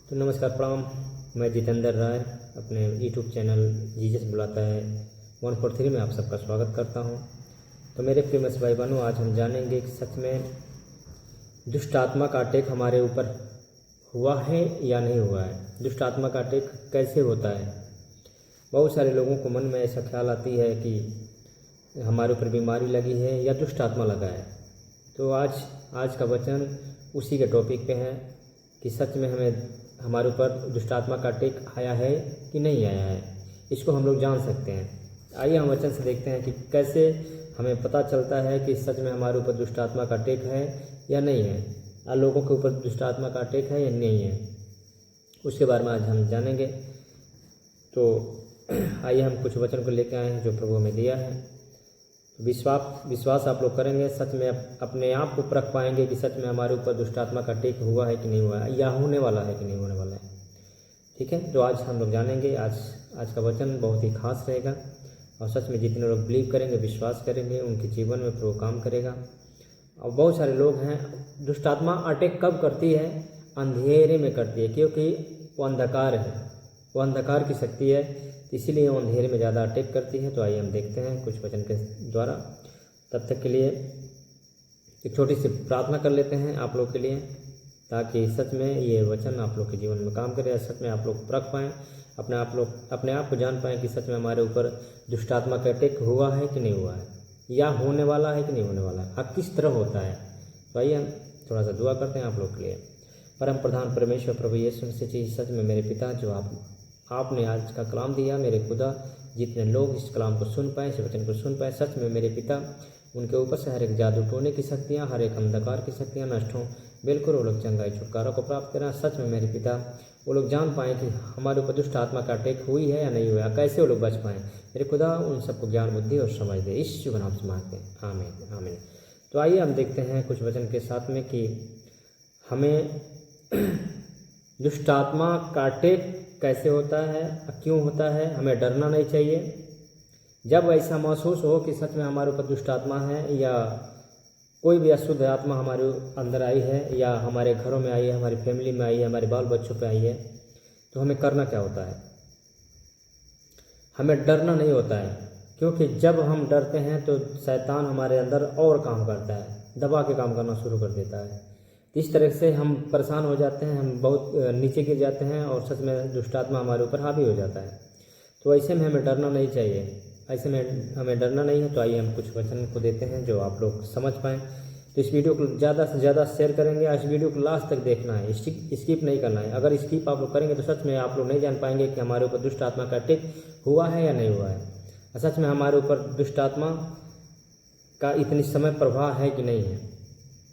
तो नमस्कार प्रणाम। मैं जितेंद्र राय अपने यूट्यूब चैनल जीसस बुलाता है 143 में आप सबका स्वागत करता हूं। तो मेरे फेमस भाई बहनों, आज हम जानेंगे कि सच में दुष्ट आत्मा का अटैक हमारे ऊपर हुआ है या नहीं हुआ है। दुष्ट आत्मा का अटैक कैसे होता है। बहुत सारे लोगों को मन में ऐसा ख्याल आती है कि हमारे ऊपर बीमारी लगी है या दुष्ट आत्मा लगा है। तो आज का वचन उसी के टॉपिक पे है कि सच में हमारे ऊपर दुष्ट आत्मा का अटैक आया है कि नहीं आया है। इसको हम लोग जान सकते हैं। आइए हम वचन से देखते हैं कि कैसे हमें पता चलता है कि सच में हमारे ऊपर दुष्ट आत्मा का अटैक है या नहीं है, और लोगों के ऊपर दुष्ट आत्मा का अटैक है या नहीं है, उसके बारे में आज हम जानेंगे। तो आइए हम कुछ वचन को लेकर आए हैं जो प्रभु हमें दिया है। विश्वास आप लोग करेंगे, सच में अपने आप को परख पाएंगे कि सच में हमारे ऊपर दुष्ट आत्मा का अटैक हुआ है कि नहीं हुआ है, या होने वाला है कि नहीं होने वाला है। ठीक है, तो आज हम लोग जानेंगे। आज का वचन बहुत ही खास रहेगा और सच में जितने लोग बिलीव करेंगे, विश्वास करेंगे, उनके जीवन में प्रभु काम करेगा। और बहुत सारे लोग हैं, दुष्ट आत्मा अटैक कब करती है? अंधेरे में करती है, क्योंकि वो अंधकार है, वो अंधकार की शक्ति है, इसीलिए वो अंधेरे में ज़्यादा अटैक करती है। तो आइए हम देखते हैं कुछ वचन के द्वारा। तब तक के लिए एक छोटी सी प्रार्थना कर लेते हैं आप लोग के लिए, ताकि सच में ये वचन आप लोग के जीवन में काम करे, सच में आप लोग परख पाएँ, अपने आप को जान पाएँ कि सच में हमारे ऊपर दुष्ट आत्मा का अटैक हुआ है कि नहीं हुआ है, या होने वाला है कि नहीं होने वाला है, और किस तरह होता है। तो आइए हम थोड़ा सा दुआ करते हैं आप लोग के लिए। परम प्रधान परमेश्वर प्रभु यीशु मसीह जी, सच में मेरे पिता, जो आपने आज का कलाम दिया, मेरे खुदा, जितने लोग इस कलाम को सुन पाए, इस वचन को सुन पाए, सच में मेरे पिता, उनके ऊपर से हर एक जादू टोने की शक्तियाँ, हर एक अंधकार की शक्तियाँ नष्ट हों। बिल्कुल वो लोग चंगाई छुटकारा को प्राप्त करें। सच में मेरे पिता, वो लोग जान पाएँ कि हमारे ऊपर दुष्ट आत्मा का अटैक हुई है या नहीं हुआ, कैसे वो लोग बच पाएँ। मेरे खुदा उन सबको ज्ञान बुद्धि और समझ दे, इस शुभ नाम से मांगते हैं, आमीन आमीन। तो आइए हम देखते हैं कुछ वचन के साथ में कि हमें दुष्ट आत्मा का अटैक कैसे होता है, क्यों होता है। हमें डरना नहीं चाहिए। जब ऐसा महसूस हो कि सच में हमारे ऊपर दुष्ट आत्मा है, या कोई भी अशुद्ध आत्मा हमारे अंदर आई है, या हमारे घरों में आई है, हमारी फैमिली में आई है, हमारे बाल बच्चों पे आई है, तो हमें करना क्या होता है? हमें डरना नहीं होता है, क्योंकि जब हम डरते हैं तो शैतान हमारे अंदर और काम करता है, दबा के काम करना शुरू कर देता है। इस तरह से हम परेशान हो जाते हैं, हम बहुत नीचे गिर जाते हैं, और सच में दुष्ट आत्मा हमारे ऊपर हावी हो जाता है। तो ऐसे में हमें डरना नहीं चाहिए, ऐसे में हमें डरना नहीं है। तो आइए हम कुछ वचन को देते हैं जो आप लोग समझ पाएँ। तो इस वीडियो को ज़्यादा से ज़्यादा शेयर करेंगे, और इस वीडियो को लास्ट तक देखना है, स्किप नहीं करना है। अगर स्किप आप लोग करेंगे तो सच में आप लोग नहीं जान पाएंगे कि हमारे ऊपर दुष्ट आत्मा का अटैक हुआ है या नहीं हुआ है, और सच में हमारे ऊपर दुष्ट आत्मा का इतनी समय प्रभाव है कि नहीं है।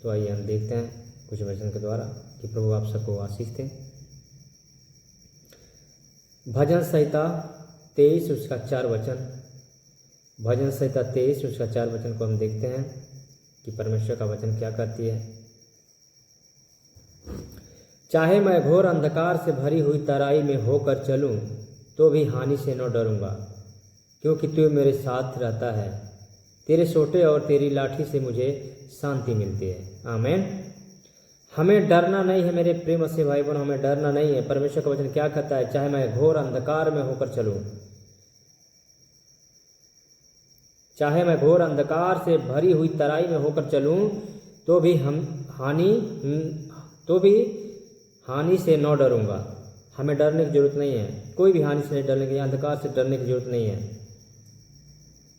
तो आइए हम देखते हैं कुछ वचन के द्वारा कि प्रभु आप सबको आशीष दें। भजन संहिता 23 उसका 4 वचन, भजन संहिता 23 उसका 4 वचन को हम देखते हैं कि परमेश्वर का वचन क्या कहती है। चाहे मैं घोर अंधकार से भरी हुई तराई में होकर चलूं, तो भी हानि से न डरूंगा, क्योंकि तू मेरे साथ रहता है। तेरे सोटे और तेरी लाठी से मुझे शांति मिलती है। आमीन। हमें डरना नहीं है मेरे प्रेम से भाई बहनों, हमें डरना नहीं है। परमेश्वर का वचन क्या कहता है? चाहे मैं घोर अंधकार में होकर चलूं, चाहे मैं घोर अंधकार से भरी हुई तराई में होकर चलूं, तो भी हानि से न डरूंगा। हमें डरने की जरूरत नहीं है, कोई भी हानि से नहीं डरने की, अंधकार से डरने की जरूरत नहीं है।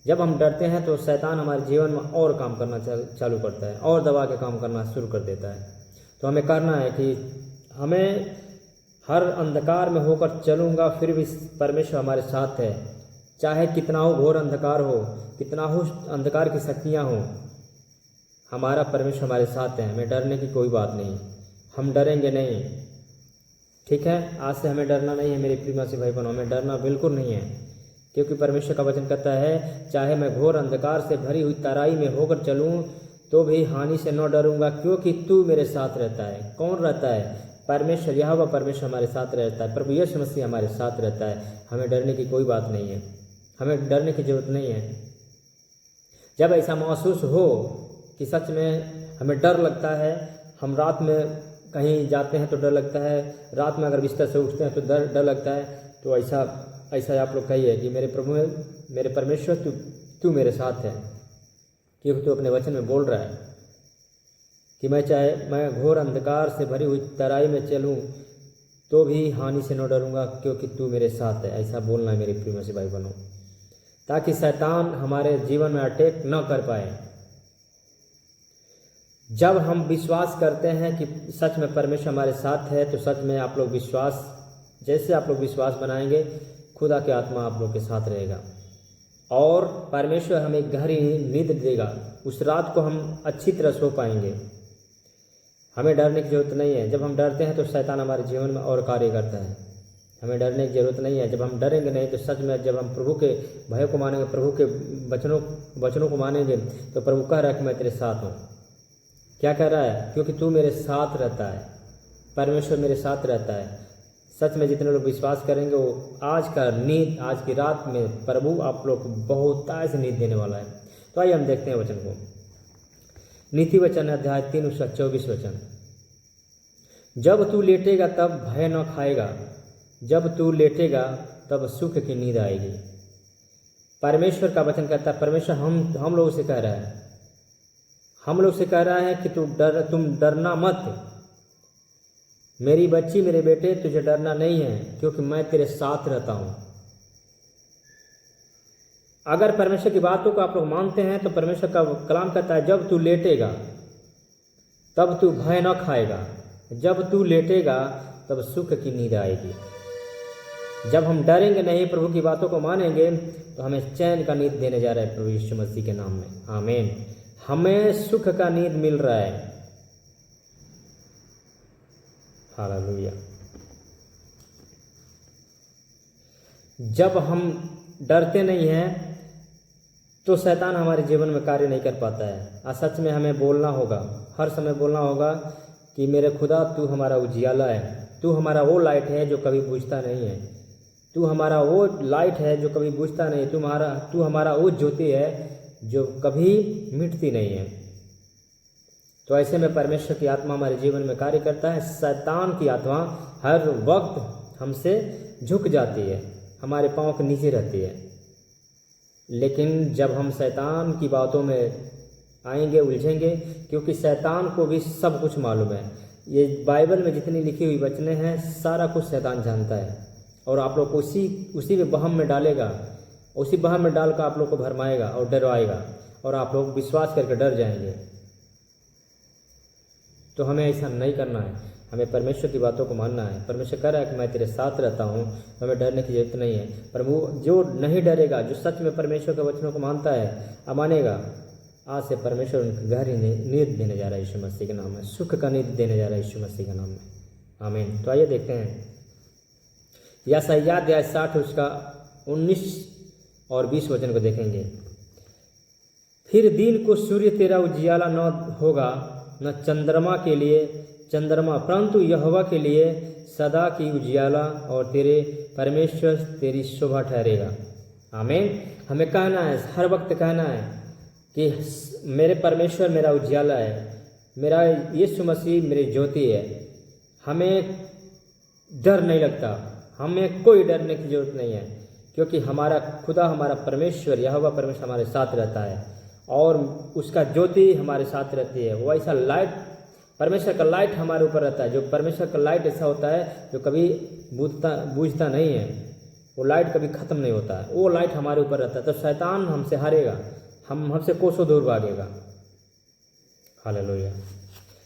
जब हम डरते हैं तो शैतान हमारे जीवन में और काम करना चालू करता है, और दबा के काम करना शुरू कर देता है। तो हमें करना है कि हमें हर अंधकार में होकर चलूँगा, फिर भी परमेश्वर हमारे साथ है। चाहे कितना हो घोर अंधकार हो, कितना हो अंधकार की शक्तियाँ हो, हमारा परमेश्वर हमारे साथ है। हमें डरने की कोई बात नहीं, हम डरेंगे नहीं। ठीक है, आज से हमें डरना नहीं है मेरे प्रिय से भाई बहनों, हमें डरना बिल्कुल नहीं है, क्योंकि परमेश्वर का वचन कहता है, चाहे मैं घोर अंधकार से भरी हुई तराई में होकर चलूं, तो भी हानि से न डरूंगा, क्योंकि तू मेरे साथ रहता है। कौन रहता है? परमेश्वर, यहोवा परमेश्वर हमारे साथ रहता है, प्रभु यीशु मसीह हमारे साथ रहता है। हमें डरने की कोई बात नहीं है, हमें डरने की जरूरत नहीं है। जब ऐसा महसूस हो कि सच में हमें डर लगता है, हम रात में कहीं जाते हैं तो डर लगता है, रात में अगर बिस्तर से उठते हैं तो डर लगता है। तो ऐसा आप लोग कहिए कि मेरे प्रभु, मेरे परमेश्वर, तू मेरे साथ है, क्योंकि तू अपने वचन में बोल रहा है कि मैं घोर अंधकार से भरी हुई तराई में चलूँ तो भी हानि से न डरूंगा, क्योंकि तू मेरे साथ है। ऐसा बोलना है मेरे प्रिय मसीह भाई बहनों, ताकि शैतान हमारे जीवन में अटैक न कर पाए। जब हम विश्वास करते हैं कि सच में परमेश्वर हमारे साथ है, तो सच में आप लोग विश्वास, जैसे आप लोग विश्वास बनाएंगे, खुदा की आत्मा आप लोग के साथ रहेगा और परमेश्वर हमें गहरी नींद देगा। उस रात को हम अच्छी तरह सो पाएंगे। हमें डरने की जरूरत नहीं है। जब हम डरते हैं तो शैतान हमारे जीवन में और कार्य करता है। हमें डरने की जरूरत नहीं है। जब हम डरेंगे नहीं तो सच में जब हम प्रभु के भय को मानेंगे, प्रभु के वचनों को मानेंगे, तो प्रभु कह रहा है कि मैं तेरे साथ हूँ। क्या कह रहा है? क्योंकि तू मेरे साथ रहता है, परमेश्वर मेरे साथ रहता है। सच में जितने लोग विश्वास करेंगे वो आज की रात में प्रभु आप लोग को बहुत ऐसे नींद देने वाला है। तो आइए हम देखते हैं वचन को। नीति वचन अध्याय 3 उसका 24 वचन। जब तू लेटेगा तब भय न खाएगा, जब तू लेटेगा तब सुख की नींद आएगी। परमेश्वर का वचन कहता है, परमेश्वर हम लोगों से कह रहा है, हम लोग से कह रहा है कि तुम डरना मत। मेरी बच्ची, मेरे बेटे, तुझे डरना नहीं है, क्योंकि मैं तेरे साथ रहता हूं। अगर परमेश्वर की बातों को आप लोग मानते हैं तो परमेश्वर का कलाम कहता है, जब तू लेटेगा तब तू भय न खाएगा, जब तू लेटेगा तब सुख की नींद आएगी। जब हम डरेंगे नहीं, प्रभु की बातों को मानेंगे, तो हमें चैन का नींद देने जा रहा है प्रभु यीशु मसीह के नाम में। आमीन। हमें सुख का नींद मिल रहा है। हालेलुया। जब हम डरते नहीं हैं तो शैतान हमारे जीवन में कार्य नहीं कर पाता है। सच में हमें बोलना होगा, हर समय बोलना होगा कि मेरे खुदा, तू हमारा उजियाला है, तू हमारा वो लाइट है जो कभी बुझता नहीं है, तू हमारा वो लाइट है जो कभी बुझता नहीं, तू हमारा वो ज्योति है जो कभी मिटती नहीं है। तो ऐसे में परमेश्वर की आत्मा हमारे जीवन में कार्य करता है। शैतान की आत्मा हर वक्त हमसे झुक जाती है, हमारे पांव के नीचे रहती है। लेकिन जब हम शैतान की बातों में आएंगे, उलझेंगे, क्योंकि शैतान को भी सब कुछ मालूम है। ये बाइबल में जितनी लिखी हुई वचनें हैं, सारा कुछ शैतान जानता है और आप लोग को उसी में वहम में डालेगा, उसी वहम में डालकर आप लोग को भरमाएगा और डरवाएगा और आप लोग विश्वास करके डर जाएंगे। तो हमें ऐसा नहीं करना है, हमें परमेश्वर की बातों को मानना है। परमेश्वर कह रहा है कि मैं तेरे साथ रहता हूँ, तो हमें डरने की जरूरत नहीं है। प्रभु जो नहीं डरेगा, जो सच में परमेश्वर के वचनों को मानता है, मानेगा, आज से परमेश्वर उनकी गहरी नींद देने जा रहा है यीशु मसीह के नाम में, सुख का नींद देने जा रहा है यीशु मसीह के नाम में। आमीन। तो आइए देखते हैं यशायाह अध्याय 60 उसका 19 और 20 वचन को देखेंगे। फिर दिन को सूर्य तेरा उजियाला न होगा, न चंद्रमा के लिए चंद्रमा, परंतु यहोवा के लिए सदा की उजियाला, और तेरे परमेश्वर तेरी शोभा ठहरेगा। आमीन। हमें कहना है, हर वक्त कहना है कि मेरे परमेश्वर मेरा उजियाला है, मेरा यीशु मसीह मेरी ज्योति है। हमें डर नहीं लगता, हमें कोई डरने की जरूरत नहीं है, क्योंकि हमारा खुदा, हमारा परमेश्वर, यहोवा परमेश्वर हमारे साथ रहता है और उसका ज्योति हमारे साथ रहती है। वो ऐसा लाइट, परमेश्वर का लाइट हमारे ऊपर रहता है। जो परमेश्वर का लाइट ऐसा होता है जो कभी बुझता नहीं है, वो लाइट कभी ख़त्म नहीं होता है, वो लाइट हमारे ऊपर रहता है। तो शैतान हमसे हारेगा, हमसे कोसों दूर भागेगा। हालेलुया।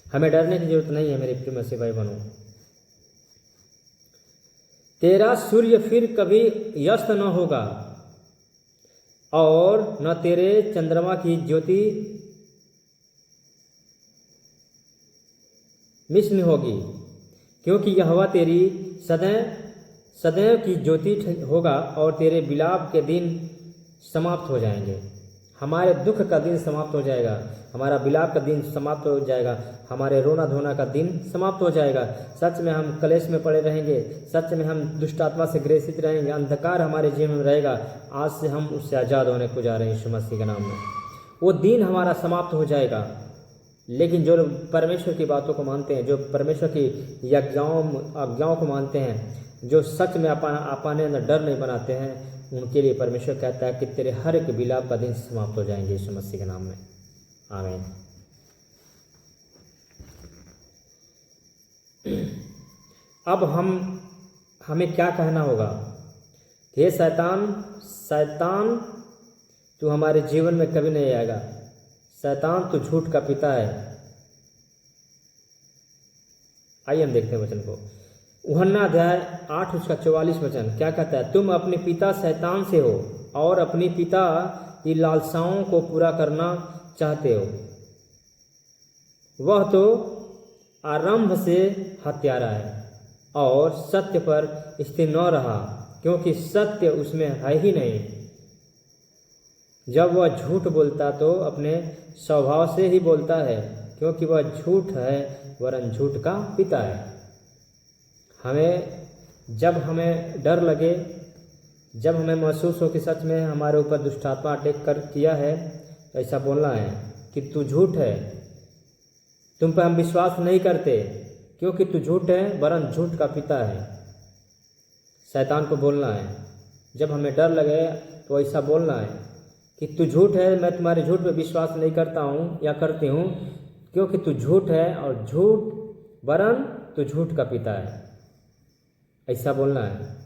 हमें डरने की जरूरत नहीं है मेरे प्रिय मसीह भाई बहनों। तेरा सूर्य फिर कभी अस्त न होगा और न तेरे चंद्रमा की ज्योति मिश्न होगी, क्योंकि यहोवा तेरी सदैव की ज्योति होगा और तेरे विलाप के दिन समाप्त हो जाएंगे। हमारे दुख का दिन समाप्त हो जाएगा, हमारा विलाप का दिन समाप्त हो जाएगा, हमारे रोना धोना का दिन समाप्त हो जाएगा। सच में हम कलेश में पड़े रहेंगे, सच में हम दुष्ट आत्मा से ग्रसित रहेंगे, अंधकार हमारे जीवन में रहेगा। आज से हम उससे आज़ाद होने को जा रहे हैं यीशु मसीह के नाम में। वो दिन हमारा समाप्त हो जाएगा। लेकिन जो लोग परमेश्वर की बातों को मानते हैं, जो परमेश्वर की आज्ञाओं को मानते हैं, जो सच में अपने अंदर डर नहीं बनाते हैं, उनके लिए परमेश्वर कहता है कि तेरे हर एक विलाप का दिन समाप्त हो जाएंगे यीशु मसीह के नाम में। आमीन। अब हमें क्या कहना होगा कि हे शैतान तू हमारे जीवन में कभी नहीं आएगा। शैतान तू झूठ का पिता है। आइए हम देखते हैं वचन को। यूहन्ना अध्याय 8 उसका 44 वचन क्या कहता है? तुम अपने पिता शैतान से हो और अपने पिता की लालसाओं को पूरा करना चाहते हो। वह तो आरंभ से हत्यारा है और सत्य पर स्थिर न रहा, क्योंकि सत्य उसमें है ही नहीं। जब वह झूठ बोलता तो अपने स्वभाव से ही बोलता है, क्योंकि वह झूठ है वरन झूठ का पिता है। जब हमें डर लगे, जब हमें महसूस हो कि सच में हमारे ऊपर दुष्टात्मा अटैक किया है, तो ऐसा बोलना है कि तू झूठ है, तुम पर हम विश्वास नहीं करते, क्योंकि तू झूठ है वरन झूठ का पिता है। शैतान को बोलना है। जब हमें डर लगे तो ऐसा बोलना है कि तू झूठ है, मैं तुम्हारे झूठ पे विश्वास नहीं करता हूँ या करती हूँ, क्योंकि तू झूठ है और झूठ वरन तू झूठ का पिता है। ऐसा बोलना है।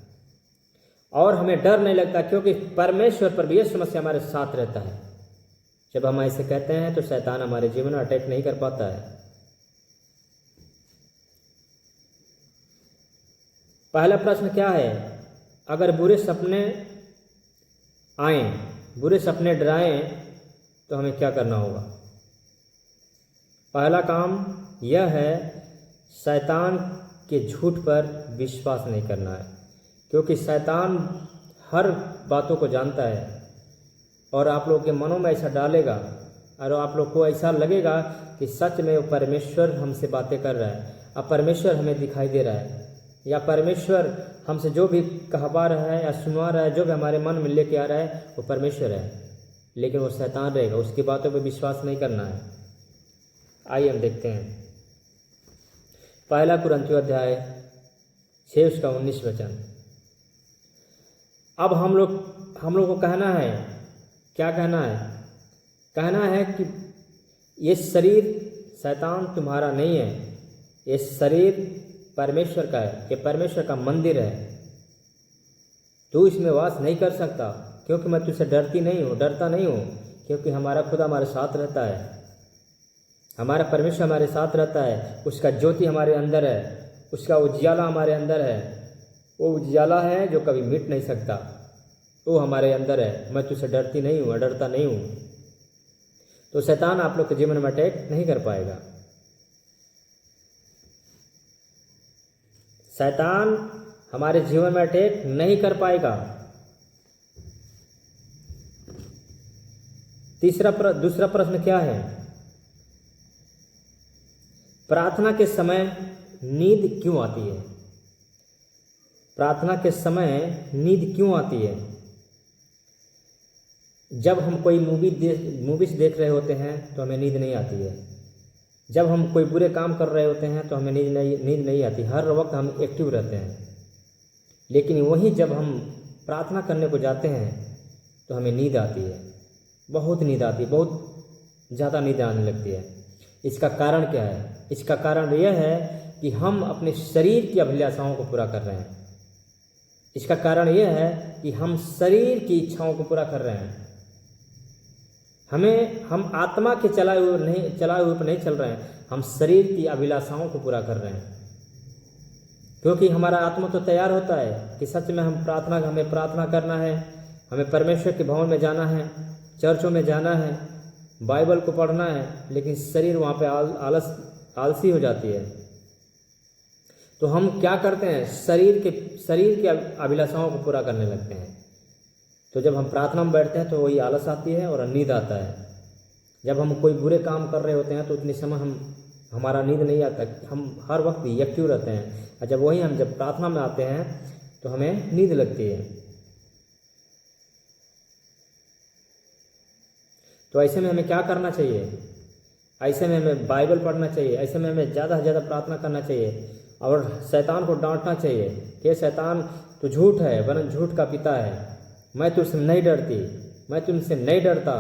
और हमें डर नहीं लगता, क्योंकि परमेश्वर पर भी यह समस्या हमारे साथ रहता है। जब हम ऐसे कहते हैं तो शैतान हमारे जीवन में अटैक नहीं कर पाता है। पहला प्रश्न क्या है? अगर बुरे सपने आए, बुरे सपने डराएं, तो हमें क्या करना होगा? पहला काम यह है, शैतान के झूठ पर विश्वास नहीं करना है, क्योंकि शैतान हर बातों को जानता है और आप लोगों के मनों में ऐसा डालेगा और आप लोग को ऐसा लगेगा कि सच में वो परमेश्वर हमसे बातें कर रहा है, अब परमेश्वर हमें दिखाई दे रहा है, या परमेश्वर हमसे जो भी कहवा रहा है या सुनवा रहा है, जो भी हमारे मन में लेके आ रहा है, वो परमेश्वर है। लेकिन वो शैतान रहेगा, उसकी बातों पर विश्वास नहीं करना है। आइए हम देखते हैं पहला कुरिन्थियों अध्याय 6 उसका 19 वचन। अब हम लोग को कहना है, क्या कहना है? कहना है कि ये शरीर शैतान तुम्हारा नहीं है, ये शरीर परमेश्वर का है, ये परमेश्वर का मंदिर है। तू इसमें वास नहीं कर सकता, क्योंकि मैं तुझसे डरता नहीं हूँ, क्योंकि हमारा खुदा हमारे साथ रहता है, हमारा परमेश्वर हमारे साथ रहता है। उसका ज्योति हमारे अंदर है, उसका उजियाला हमारे अंदर है। वो उजियाला है जो कभी मिट नहीं सकता, वो हमारे अंदर है। मैं तुझसे डरता नहीं हूँ। तो शैतान आप लोग के जीवन में अटैक नहीं कर पाएगा। शैतान हमारे जीवन में अटैक नहीं कर पाएगा। दूसरा प्रश्न क्या है? प्रार्थना के समय नींद क्यों आती है? प्रार्थना के समय नींद क्यों आती है? जब हम कोई मूवीज देख रहे होते हैं तो हमें नींद नहीं आती है। जब हम कोई बुरे काम कर रहे होते हैं तो हमें नींद नहीं आती। हर वक्त हम एक्टिव रहते हैं। लेकिन वहीं जब हम प्रार्थना करने को जाते हैं तो हमें नींद आती है, बहुत नींद आती है, बहुत ज़्यादा नींद आने लगती है। इसका कारण क्या है? इसका कारण यह है कि हम अपने शरीर की अभिलाषाओं को पूरा कर रहे हैं। इसका कारण यह है कि हम शरीर की इच्छाओं को पूरा कर रहे हैं। हम आत्मा के चलाए हुए पर नहीं चल रहे हैं, हम शरीर की अभिलाषाओं को पूरा कर रहे हैं। क्योंकि हमारा आत्मा तो तैयार होता है कि सच में हमें प्रार्थना करना है, हमें परमेश्वर के भवन में जाना है, चर्चों में जाना है, बाइबल को पढ़ना है, लेकिन शरीर वहाँ पे आलसी हो जाती है। तो हम क्या करते हैं? शरीर की अभिलाषाओं को पूरा करने लगते हैं। तो जब हम प्रार्थना में बैठते हैं तो वही आलस आती है और नींद आता है। जब हम कोई बुरे काम कर रहे होते हैं तो उतने समय हमारा नींद नहीं आता, हम हर वक्त एक्टिव रहते हैं। और जब प्रार्थना में आते हैं तो हमें नींद लगती है। तो ऐसे में हमें क्या करना चाहिए? ऐसे में हमें बाइबल पढ़ना चाहिए, ऐसे में हमें ज़्यादा से ज़्यादा प्रार्थना करना चाहिए और शैतान को डांटना चाहिए कि शैतान तो झूठ है, वरन झूठ का पिता है, मैं तुझसे नहीं डरती, मैं तुमसे नहीं डरता,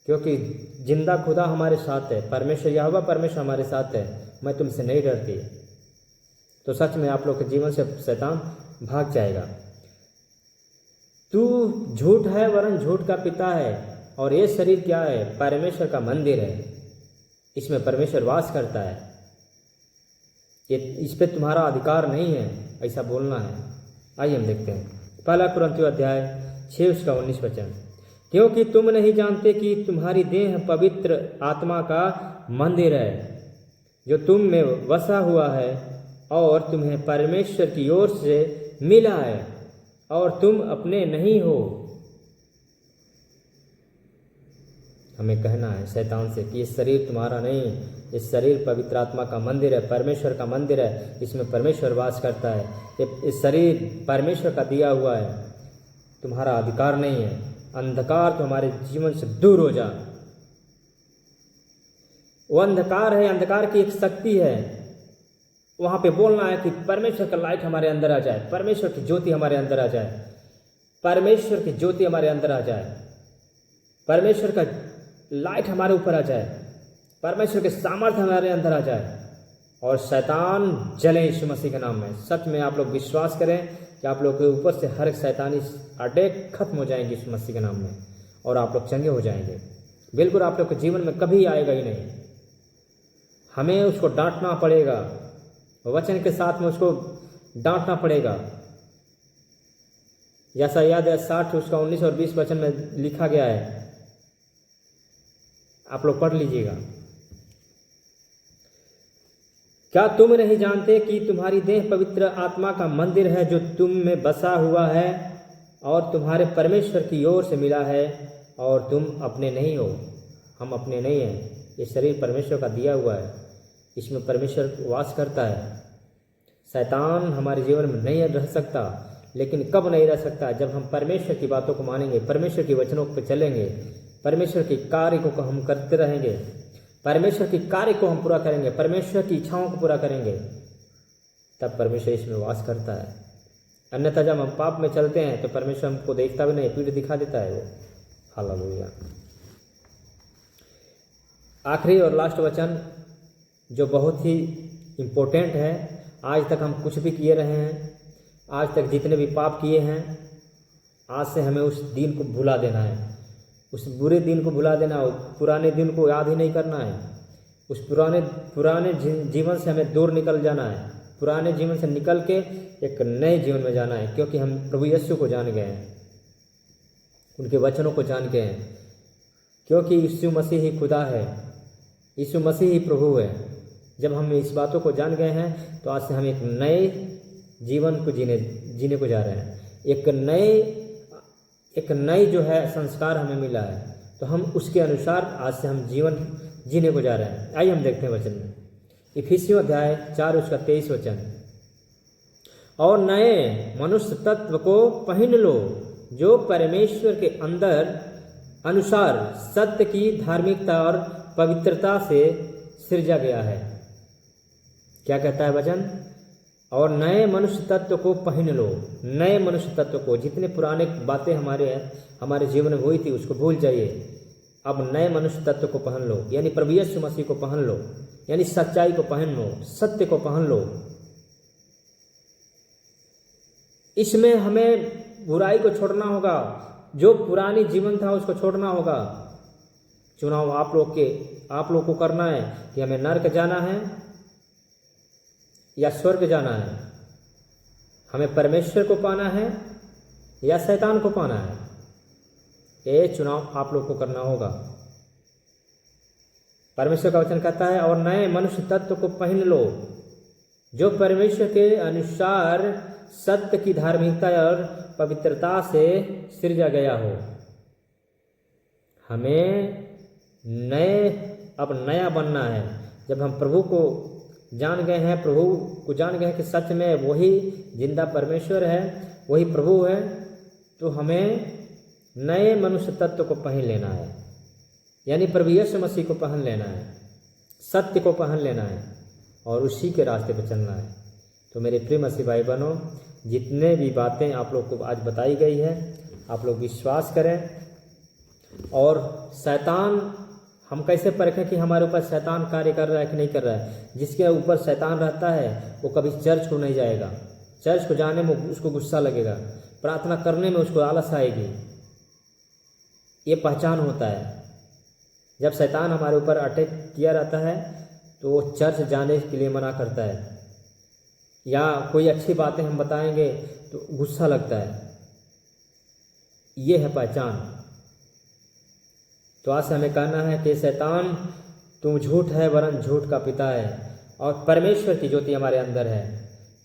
क्योंकि जिंदा खुदा हमारे साथ है, परमेश्वर यहोवा परमेश्वर हमारे साथ है, मैं तुमसे नहीं डरती। तो सच में आप लोग के जीवन से शैतान भाग जाएगा। तू झूठ है वरन झूठ का पिता है, और ये शरीर क्या है? परमेश्वर का मंदिर है, इसमें परमेश्वर वास करता है, ये इस पे तुम्हारा अधिकार नहीं है, ऐसा बोलना है। आइए हम देखते हैं पहला कुरिन्थियों अध्याय 6 उसका 19 वचन। क्योंकि तुम नहीं जानते कि तुम्हारी देह पवित्र आत्मा का मंदिर है, जो तुम में बसा हुआ है, और तुम्हें परमेश्वर की ओर से मिला है, और तुम अपने नहीं हो। हमें कहना है शैतान से कि ये शरीर तुम्हारा नहीं, ये शरीर पवित्र आत्मा का मंदिर है, परमेश्वर का मंदिर है, इसमें परमेश्वर वास करता है, ये शरीर परमेश्वर का दिया हुआ है, तुम्हारा अधिकार नहीं है। अंधकार तो हमारे जीवन से दूर हो जा। वो अंधकार है, अंधकार की एक शक्ति है, वहाँ पे बोलना है कि परमेश्वर का लाइट हमारे अंदर आ जाए, परमेश्वर की ज्योति हमारे अंदर आ जाए, परमेश्वर की ज्योति हमारे अंदर आ जाए, परमेश्वर का लाइट हमारे ऊपर आ जाए, परमेश्वर के सामर्थ्य हमारे अंदर आ जाए, और शैतान जले यीशु मसीह के नाम में। सच में आप लोग विश्वास करें कि आप लोग के ऊपर से हर एक शैतानी अटैक खत्म हो जाएंगे यीशु मसीह के नाम में, और आप लोग चंगे हो जाएंगे। बिल्कुल आप लोग के जीवन में कभी आएगा ही नहीं। हमें उसको डांटना पड़ेगा, वचन के साथ में उसको डांटना पड़ेगा। यशायाह 60 उसका 19 और 20 वचन में लिखा गया है, आप लोग पढ़ लीजिएगा। क्या तुम नहीं जानते कि तुम्हारी देह पवित्र आत्मा का मंदिर है, जो तुम में बसा हुआ है, और तुम्हारे परमेश्वर की ओर से मिला है, और तुम अपने नहीं हो। हम अपने नहीं हैं, ये शरीर परमेश्वर का दिया हुआ है, इसमें परमेश्वर वास करता है। शैतान हमारे जीवन में नहीं रह सकता, लेकिन कब नहीं रह सकता? जब हम परमेश्वर की बातों को मानेंगे, परमेश्वर की वचनों पर चलेंगे, परमेश्वर के कार्य को हम करते रहेंगे, परमेश्वर के कार्य को हम पूरा करेंगे, परमेश्वर की इच्छाओं को पूरा करेंगे, तब परमेश्वर इसमें वास करता है। अन्यथा जब हम पाप में चलते हैं तो परमेश्वर हमको देखता भी नहीं, पीठ दिखा देता है वो। हालेलुया। आखिरी और लास्ट वचन जो बहुत ही इम्पोर्टेंट है, आज तक हम कुछ भी किए रहे हैं, आज तक जितने भी पाप किए हैं, आज से हमें उस दिन को भुला देना है, उस बुरे दिन को भुला देना है, पुराने दिन को याद ही नहीं करना है। उस पुराने जीवन से हमें दूर निकल जाना है, पुराने जीवन से निकल के एक नए जीवन में जाना है, क्योंकि हम प्रभु यीशु को जान गए हैं, उनके वचनों को जान गए हैं, क्योंकि यीशु मसीह ही खुदा है, यीशु मसीह ही प्रभु है। जब हम इस बातों को जान गए हैं तो आज से हम एक नए जीवन को जीने को जा रहे हैं। एक नई जो है संस्कार हमें मिला है, तो हम उसके अनुसार आज से हम जीवन जीने को जा रहे हैं। आइए हम देखते हैं वचन में, इफिसियों अध्याय 4 उसका 23 वचन। और नए मनुष्य तत्व को पहन लो, जो परमेश्वर के अंदर अनुसार सत्य की धार्मिकता और पवित्रता से सृजा गया है। क्या कहता है वचन? और नए मनुष्य तत्व को पहन लो। नए मनुष्य तत्व को, जितने पुराने बातें हमारे जीवन में हुई थी उसको भूल जाइए, अब नए मनुष्य तत्व को पहन लो, यानी प्रभु यीशु मसीह को पहन लो, यानी सच्चाई को पहन लो, सत्य को पहन लो। इसमें हमें बुराई को छोड़ना होगा, जो पुरानी जीवन था उसको छोड़ना होगा। चुनाव आप लोग को करना है कि हमें नरक जाना है या स्वर्ग जाना है, हमें परमेश्वर को पाना है या शैतान को पाना है। ये चुनाव आप लोग को करना होगा। परमेश्वर का वचन कहता है, और नए मनुष्य तत्व को पहन लो, जो परमेश्वर के अनुसार सत्य की धार्मिकता और पवित्रता से सृजा गया हो। हमें अब नया बनना है। जब हम प्रभु को जान गए हैं, प्रभु को जान गए हैं कि सच में वही जिंदा परमेश्वर है, वही प्रभु है, तो हमें नए मनुष्य तत्व को पहन लेना है। यानी प्रभु यीशु मसीह को पहन लेना है, सत्य को पहन लेना है और उसी के रास्ते पर चलना है। तो मेरे प्रिय मसीह भाई बहनों, जितने भी बातें आप लोग को आज बताई गई है, आप लोग विश्वास करें। और शैतान, हम कैसे परखें कि हमारे ऊपर शैतान कार्य कर रहा है कि नहीं कर रहा है? जिसके ऊपर शैतान रहता है वो कभी चर्च को नहीं जाएगा, चर्च को जाने में उसको गुस्सा लगेगा, प्रार्थना करने में उसको आलस आएगी। ये पहचान होता है। जब शैतान हमारे ऊपर अटैक किया रहता है तो वो चर्च जाने के लिए मना करता है, या कोई अच्छी बातें हम बताएंगे तो गुस्सा लगता है। ये है पहचान। तो आज से हमें कहना है कि शैतान तू झूठ है वरन झूठ का पिता है, और परमेश्वर की ज्योति हमारे अंदर है,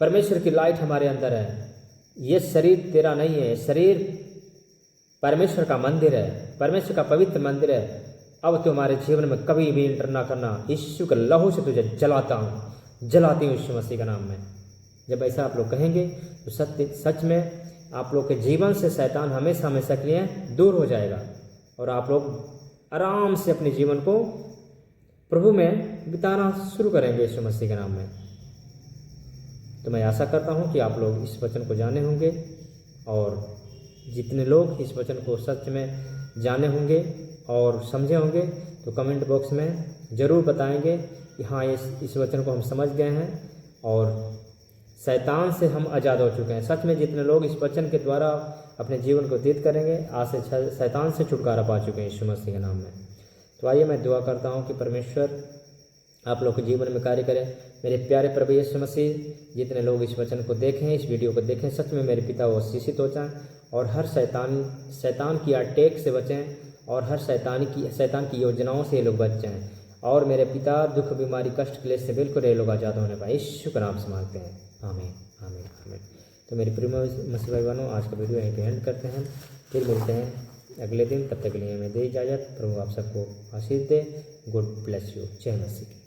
परमेश्वर की लाइट हमारे अंदर है। ये शरीर तेरा नहीं है, शरीर परमेश्वर का मंदिर है, परमेश्वर का पवित्र मंदिर है। अब तुम्हारे जीवन में कभी भी इंटर ना करना। यीशु के लहू से तुझे जलाता हूँ, जलाती हूँ यीशु मसीह का नाम में। जब ऐसा आप लोग कहेंगे तो सच में आप लोग के जीवन से शैतान हमेशा हमेशा के लिए दूर हो जाएगा और आप लोग आराम से अपने जीवन को प्रभु में बिताना शुरू करेंगे यीशु मसीह के नाम में। तो मैं आशा करता हूँ कि आप लोग इस वचन को जाने होंगे, और जितने लोग इस वचन को सच में जाने होंगे और समझे होंगे तो कमेंट बॉक्स में ज़रूर बताएंगे कि हाँ इस वचन को हम समझ गए हैं और शैतान से हम आज़ाद हो चुके हैं। सच में जितने लोग इस वचन के द्वारा अपने जीवन को व्यतीत करेंगे, आज से शैतान से छुटकारा पा चुके हैं यीशु मसीह के नाम में। तो आइए मैं दुआ करता हूँ कि परमेश्वर आप लोग के जीवन में कार्य करें। मेरे प्यारे प्रभु यीशु मसीह, जितने लोग इस वचन को देखें, इस वीडियो को देखें, सच में मेरे पिता वो आशीषित हो जाएं और हर शैतान की अटैक से बचें और हर शैतान की योजनाओं से ये लोग बच जाएं। और मेरे पिता दुख, बीमारी, कष्ट, क्लेश से बिल्कुल ये लोग आज़ाद होने पाए। यीशु का नाम से मांगते हैं, आमीन आमीन आमीन। तो मेरे प्रिय मसीह भाई बहनों, आज का वीडियो यहीं पे एंड करते हैं, फिर मिलते हैं अगले दिन। तब तक के लिए हमें दे इजाज़त। प्रभु आप सबको आशीष दे। God bless you. जय मसीह।